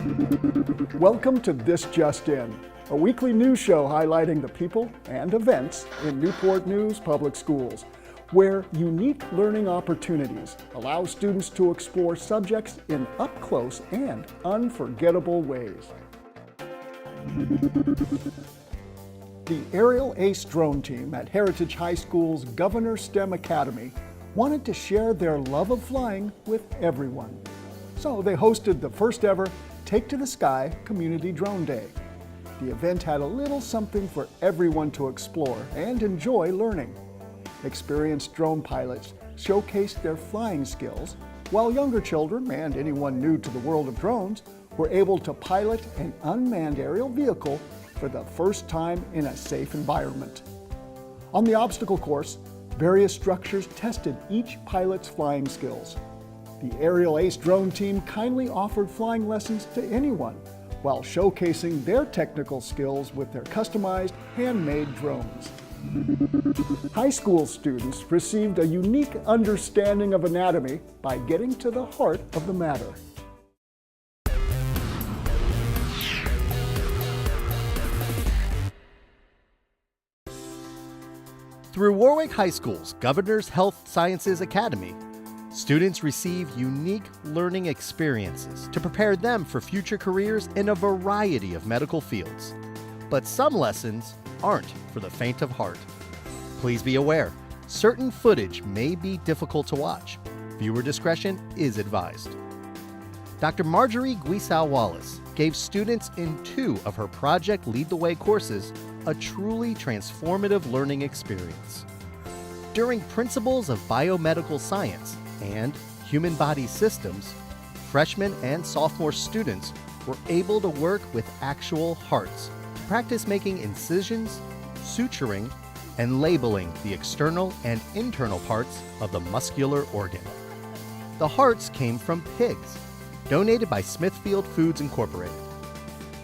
Welcome to This Just In, a weekly news show highlighting the people and events in Newport News Public Schools, where unique learning opportunities allow students to explore subjects in up-close and unforgettable ways. The Aerial Ace drone team at Heritage High School's Governor STEM Academy wanted to share their love of flying with everyone. So they hosted the first ever Take to the Sky Community Drone Day. The event had a little something for everyone to explore and enjoy learning. Experienced drone pilots showcased their flying skills, while younger children and anyone new to the world of drones were able to pilot an unmanned aerial vehicle for the first time in a safe environment. On the obstacle course, various structures tested each pilot's flying skills. The Aerial Ace drone team kindly offered flying lessons to anyone, while showcasing their technical skills with their customized, handmade drones. High school students received a unique understanding of anatomy by getting to the heart of the matter. Through Warwick High School's Governor's Health Sciences Academy, students receive unique learning experiences to prepare them for future careers in a variety of medical fields. But some lessons aren't for the faint of heart. Please be aware, certain footage may be difficult to watch. Viewer discretion is advised. Dr. Marjorie Guisao-Wallace gave students in 2 of her Project Lead the Way courses a truly transformative learning experience. During Principles of Biomedical Science and Human Body Systems, freshmen and sophomore students were able to work with actual hearts to practice making incisions, suturing, and labeling the external and internal parts of the muscular organ. The hearts came from pigs, donated by Smithfield Foods Incorporated.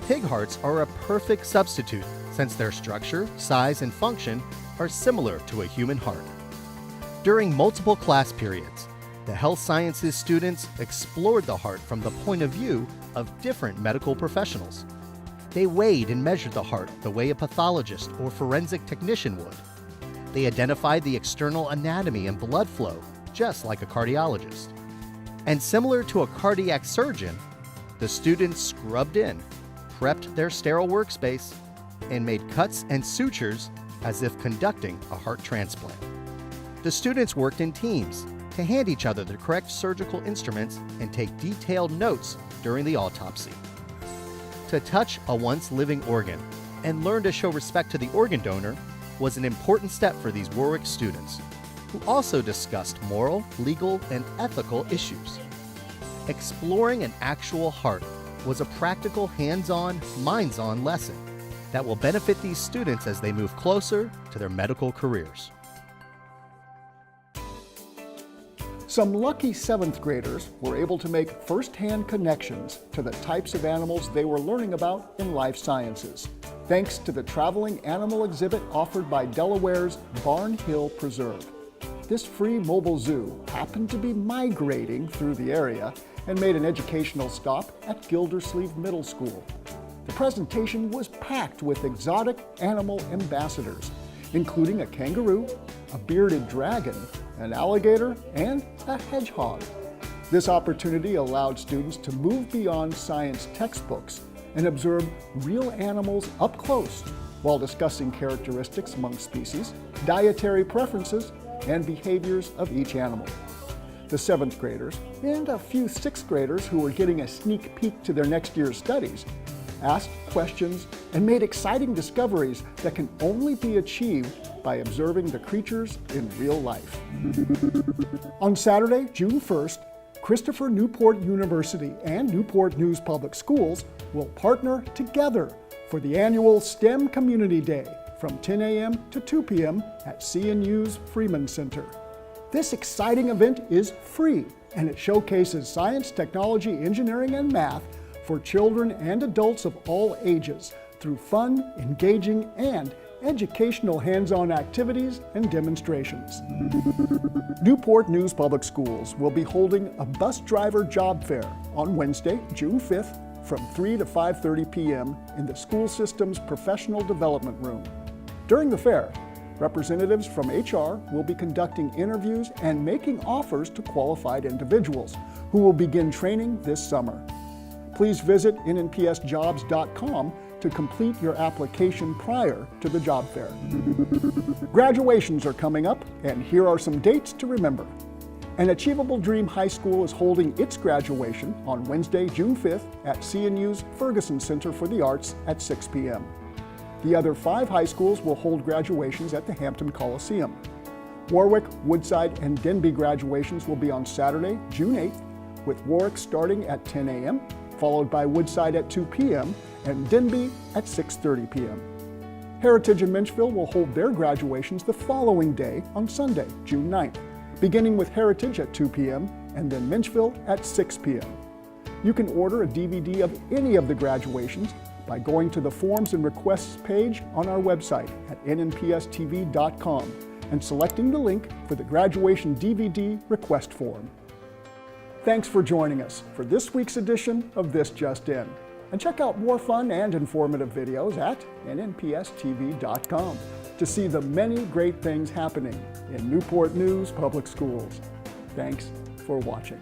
Pig hearts are a perfect substitute since their structure, size, and function are similar to a human heart. During multiple class periods, the health sciences students explored the heart from the point of view of different medical professionals. They weighed and measured the heart the way a pathologist or forensic technician would. They identified the external anatomy and blood flow, just like a cardiologist. And similar to a cardiac surgeon, the students scrubbed in, prepped their sterile workspace, and made cuts and sutures as if conducting a heart transplant. The students worked in teams to hand each other the correct surgical instruments and take detailed notes during the autopsy. To touch a once living organ and learn to show respect to the organ donor was an important step for these Warwick students, who also discussed moral, legal, and ethical issues. Exploring an actual heart was a practical, hands-on, minds-on lesson that will benefit these students as they move closer to their medical careers. Some lucky 7th graders were able to make first-hand connections to the types of animals they were learning about in life sciences, thanks to the traveling animal exhibit offered by Delaware's Barn Hill Preserve. This free mobile zoo happened to be migrating through the area and made an educational stop at Gildersleeve Middle School. The presentation was packed with exotic animal ambassadors, including a kangaroo, a bearded dragon, an alligator, and a hedgehog. This opportunity allowed students to move beyond science textbooks and observe real animals up close while discussing characteristics among species, dietary preferences, and behaviors of each animal. The 7th graders and a few 6th graders who were getting a sneak peek to their next year's studies asked questions and made exciting discoveries that can only be achieved by observing the creatures in real life. On Saturday, June 1st, Christopher Newport University and Newport News Public Schools will partner together for the annual STEM Community Day from 10 a.m. to 2 p.m. at CNU's Freeman Center. This exciting event is free, and it showcases science, technology, engineering, and math for children and adults of all ages through fun, engaging, and educational hands-on activities and demonstrations. Newport News Public Schools will be holding a bus driver job fair on Wednesday, June 5th from 3 to 5:30 p.m. in the school system's professional development room. During the fair, representatives from HR will be conducting interviews and making offers to qualified individuals who will begin training this summer. Please visit nnpsjobs.com to complete your application prior to the job fair. Graduations are coming up, and here are some dates to remember. An Achievable Dream High School is holding its graduation on Wednesday, June 5th at CNU's Ferguson Center for the Arts at 6 p.m. The other 5 high schools will hold graduations at the Hampton Coliseum. Warwick, Woodside, and Denby graduations will be on Saturday, June 8th, with Warwick starting at 10 a.m., followed by Woodside at 2 p.m., and Denby at 6:30 p.m. Heritage and Menchville will hold their graduations the following day on Sunday, June 9th, beginning with Heritage at 2 p.m. and then Menchville at 6 p.m. You can order a DVD of any of the graduations by going to the Forms and Requests page on our website at nnpstv.com and selecting the link for the graduation DVD request form. Thanks for joining us for this week's edition of This Just In. And check out more fun and informative videos at nnpstv.com to see the many great things happening in Newport News Public Schools. Thanks for watching.